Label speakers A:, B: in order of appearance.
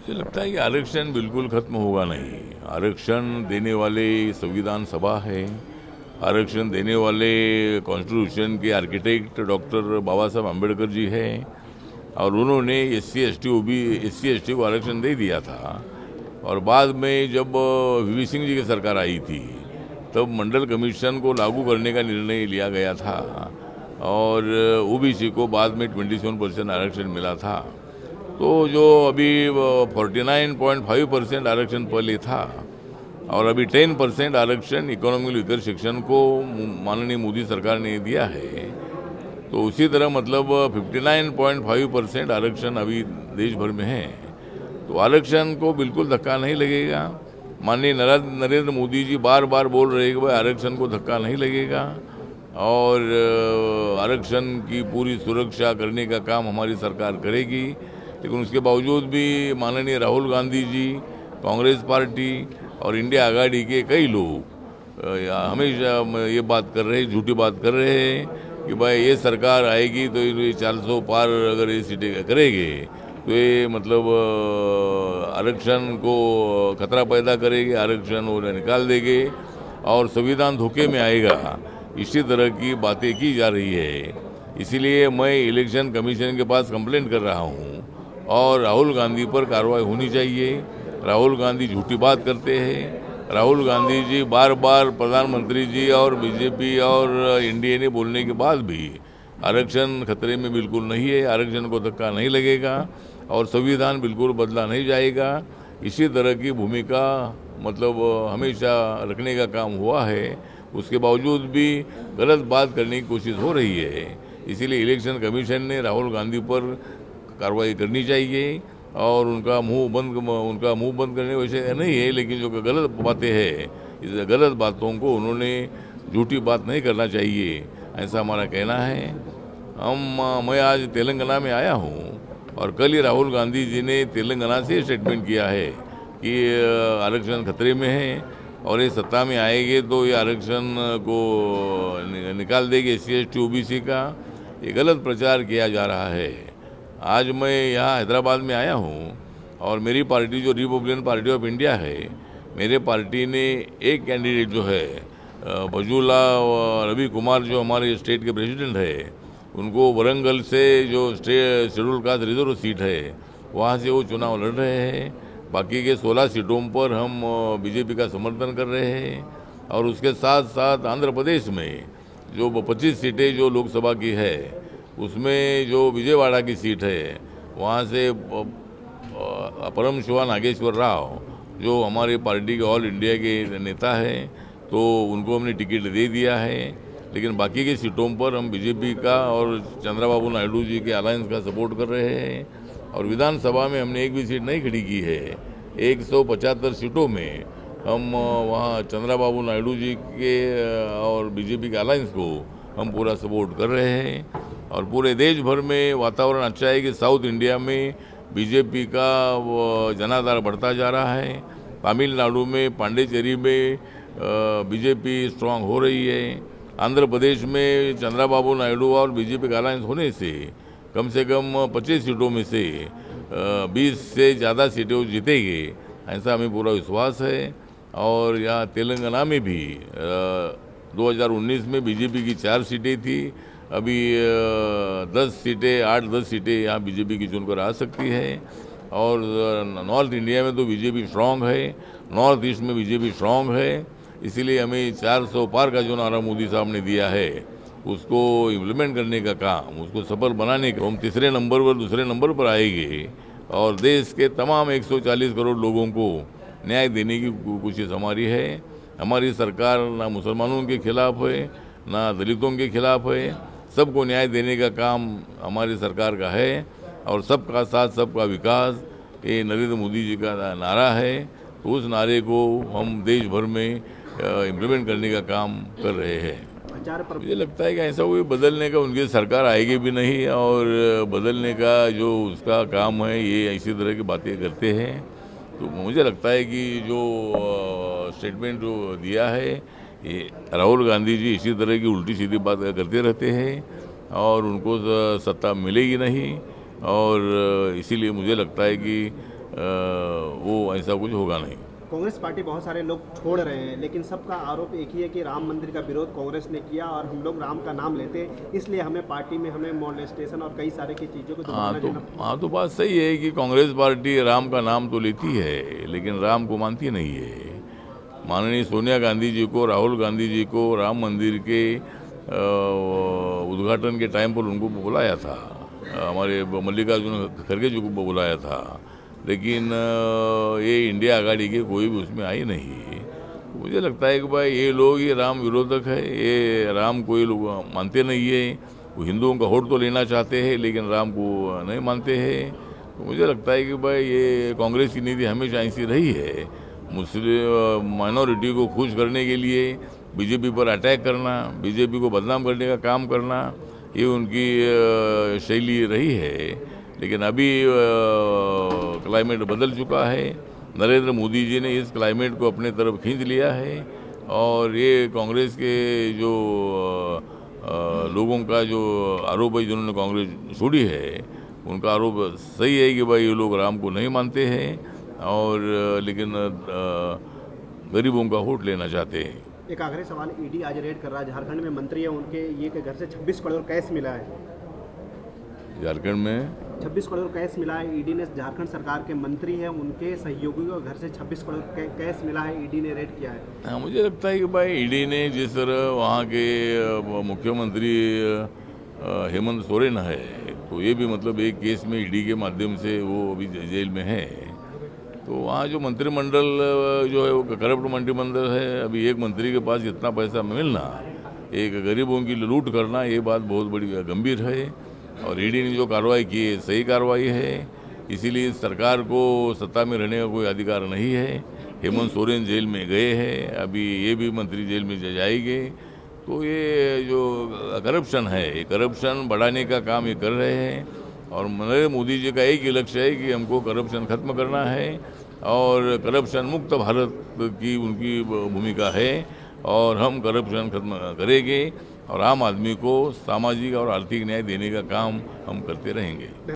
A: मुझे लगता है कि आरक्षण बिल्कुल खत्म होगा नहीं। आरक्षण देने वाले संविधान सभा है। आरक्षण देने वाले कॉन्स्टिट्यूशन के आर्किटेक्ट डॉक्टर बाबा साहब अम्बेडकर जी हैं और उन्होंने एस सी एस टी को आरक्षण दे दिया था। और बाद में जब वीवी सिंह जी की सरकार आई थी तब मंडल कमीशन को लागू करने का निर्णय लिया गया था और ओबीसी को बाद में 27% आरक्षण मिला था। तो जो अभी 49.5% आरक्षण पहले था और अभी 10% आरक्षण इकोनॉमिकल वीकर सेक्शन को माननीय मोदी सरकार ने दिया है। तो उसी तरह मतलब 59.5% आरक्षण अभी देश भर में है। तो आरक्षण को बिल्कुल धक्का नहीं लगेगा। माननीय नरेंद्र मोदी जी बार बार बोल रहे हैं कि भाई आरक्षण को धक्का नहीं लगेगा और आरक्षण की पूरी सुरक्षा करने का काम हमारी सरकार करेगी। लेकिन उसके बावजूद भी माननीय राहुल गांधी जी, कांग्रेस पार्टी और इंडिया आघाड़ी के कई लोग हमेशा ये बात कर रहे हैं, झूठी बात कर रहे हैं कि भाई ये सरकार आएगी तो ये 400 पार अगर ये सीटें करेंगे तो ये मतलब आरक्षण को खतरा पैदा करेगी, आरक्षण वो निकाल देंगे और संविधान धोखे में आएगा। इसी तरह की बातें की जा रही है। इसीलिए मैं इलेक्शन कमीशन के पास कंप्लेंट कर रहा हूँ और राहुल गांधी पर कार्रवाई होनी चाहिए। राहुल गांधी झूठी बात करते हैं। राहुल गांधी जी बार बार प्रधानमंत्री जी और बीजेपी और एनडीए ने बोलने के बाद भी आरक्षण खतरे में बिल्कुल नहीं है, आरक्षण को धक्का नहीं लगेगा और संविधान बिल्कुल बदला नहीं जाएगा। इसी तरह की भूमिका मतलब हमेशा रखने का काम हुआ है। उसके बावजूद भी गलत बात करने की कोशिश हो रही है। इसीलिए इलेक्शन कमीशन ने राहुल गांधी पर कार्रवाई करनी चाहिए और उनका मुंह बंद करने वैसे नहीं है, लेकिन जो गलत बातें हैं इस गलत बातों को उन्होंने झूठी बात नहीं करना चाहिए, ऐसा हमारा कहना है। मैं आज तेलंगाना में आया हूँ और कल ही राहुल गांधी जी ने तेलंगाना से स्टेटमेंट किया है कि आरक्षण खतरे में है और ये सत्ता में आएंगे तो ये आरक्षण को निकाल देंगे SC/ST OBC का। ये गलत प्रचार किया जा रहा है। आज मैं यहाँ हैदराबाद में आया हूँ और मेरी पार्टी जो रिपब्लिकन पार्टी ऑफ इंडिया है, मेरे पार्टी ने एक कैंडिडेट जो है बजूला रवि कुमार जो हमारे स्टेट के प्रेसिडेंट है, उनको वरंगल से जो शेड्यूल कास्ट रिजर्व सीट है वहाँ से वो चुनाव लड़ रहे हैं। बाकी के 16 सीटों पर हम बीजेपी का समर्थन कर रहे हैं और उसके साथ साथ आंध्र प्रदेश में जो 25 सीटें जो लोकसभा की है उसमें जो विजयवाड़ा की सीट है वहाँ से परम शिवा नागेश्वर राव जो हमारे पार्टी के ऑल इंडिया के नेता हैं तो उनको हमने टिकट दे दिया है। लेकिन बाकी की सीटों पर हम बीजेपी का और चंद्रबाबू नायडू जी के अलायंस का सपोर्ट कर रहे हैं और विधानसभा में हमने एक भी सीट नहीं खड़ी की है। 175 सीटों में हम वहाँ चंद्रबाबू नायडू जी के और बीजेपी के अलायंस को हम पूरा सपोर्ट कर रहे हैं और पूरे देश भर में वातावरण अच्छा है कि साउथ इंडिया में बीजेपी का जनाधार बढ़ता जा रहा है। तमिलनाडु में पांडिचेरी में बीजेपी स्ट्रांग हो रही है। आंध्र प्रदेश में चंद्रबाबू नायडू और बीजेपी का अलायंस होने से कम 25 सीटों में से 20 से ज़्यादा सीटें वो जीतेंगे, ऐसा हमें पूरा विश्वास है। और यहाँ तेलंगाना में भी 2019 में बीजेपी की 4 सीटें थी, अभी 8-10 सीटें यहाँ बीजेपी की चुनकर आ सकती है। और नॉर्थ इंडिया में तो बीजेपी स्ट्रांग है, नॉर्थ ईस्ट में बीजेपी स्ट्रांग है। इसीलिए हमें 400 पार का जो नारा मोदी साहब ने दिया है उसको इम्प्लीमेंट करने का काम, उसको सफल बनाने का हम दूसरे नंबर पर आएंगे और देश के तमाम 140 करोड़ लोगों को न्याय देने की कोशिश हमारी है। हमारी सरकार ना मुसलमानों के खिलाफ है ना दलितों के खिलाफ है, सबको न्याय देने का काम हमारी सरकार का है और सबका साथ सबका विकास ये नरेंद्र मोदी जी का नारा है। तो उस नारे को हम देश भर में इम्प्लीमेंट करने का काम कर रहे हैं। मुझे लगता है कि ऐसा कोई बदलने का उनकी सरकार आएगी भी नहीं और बदलने का जो उसका काम है ये इसी तरह की बातें करते हैं। तो मुझे लगता है कि जो स्टेटमेंट जो दिया है ये राहुल गांधी जी इसी तरह की उल्टी सीधी बात करते रहते हैं और उनको सत्ता मिलेगी नहीं और इसीलिए मुझे लगता है कि वो ऐसा कुछ होगा नहीं।
B: कांग्रेस पार्टी बहुत सारे लोग छोड़ रहे हैं, लेकिन सबका आरोप एक ही है कि राम मंदिर का विरोध कांग्रेस ने किया और हम लोग राम का नाम लेते हैं, इसलिए हमें पार्टी में हमें मोलेस्टेशन और कई सारे की चीज़ों को
A: तो बात सही है कि कांग्रेस पार्टी राम का नाम तो लेती है लेकिन राम को मानती नहीं है। माननीय सोनिया गांधी जी को, राहुल गांधी जी को राम मंदिर के उद्घाटन के टाइम पर उनको बुलाया था, हमारे मल्लिकार्जुन खड़गे जी को बुलाया था, लेकिन ये इंडिया आघाड़ी के कोई भी उसमें आई नहीं। मुझे लगता है कि भाई ये लोग ये राम विरोधक है, ये राम को ये लोग मानते नहीं है। वो हिंदुओं का वोट तो लेना चाहते हैं लेकिन राम को नहीं मानते हैं। तो मुझे लगता है कि भाई ये कांग्रेस की नीति हमेशा ऐसी रही है, मुस्लिम माइनॉरिटी को खुश करने के लिए बीजेपी पर अटैक करना, बीजेपी को बदनाम करने का काम करना, ये उनकी शैली रही है। लेकिन अभी क्लाइमेट बदल चुका है। नरेंद्र मोदी जी ने इस क्लाइमेट को अपने तरफ खींच लिया है और ये कांग्रेस के जो लोगों का जो आरोप है, जिन्होंने कांग्रेस छोड़ी है, उनका आरोप सही है कि भाई ये लोग राम को नहीं मानते हैं और लेकिन गरीबों का वोट लेना चाहते हैं।
B: एक आखिरी सवाल, ईडी आज रेड कर रहा है, झारखंड में मंत्री है उनके ये के घर से 26 करोड़ कैश मिला है।
A: झारखंड में
B: 26 करोड़ कैश मिला है। ईडी ने, झारखंड सरकार के मंत्री हैं उनके सहयोगियों के घर से 26 करोड़ कैश मिला है, ईडी ने रेड किया है।
A: हाँ, मुझे लगता है कि भाई ईडी ने जिस तरह वहाँ के मुख्यमंत्री हेमंत सोरेन है, तो ये भी मतलब एक केस में ईडी के माध्यम से वो अभी जेल में है। तो वहाँ जो मंत्रिमंडल जो है वो करप्ट मंत्रिमंडल है। अभी एक मंत्री के पास इतना पैसा मिलना, एक गरीबों की लूट करना, ये बात बहुत बड़ी गंभीर है और ईडी ने जो कार्रवाई की है सही कार्रवाई है। इसीलिए सरकार को सत्ता में रहने का कोई अधिकार नहीं है। हेमंत सोरेन जेल में गए हैं, अभी ये भी मंत्री जेल में जाएंगे। तो ये जो करप्शन है, ये करप्शन बढ़ाने का काम ये कर रहे हैं और नरेंद्र मोदी जी का एक ही लक्ष्य है कि हमको करप्शन खत्म करना है और करप्शन मुक्त भारत की उनकी भूमिका है और हम करप्शन खत्म करेंगे और आम आदमी को सामाजिक और आर्थिक न्याय देने का काम हम करते रहेंगे।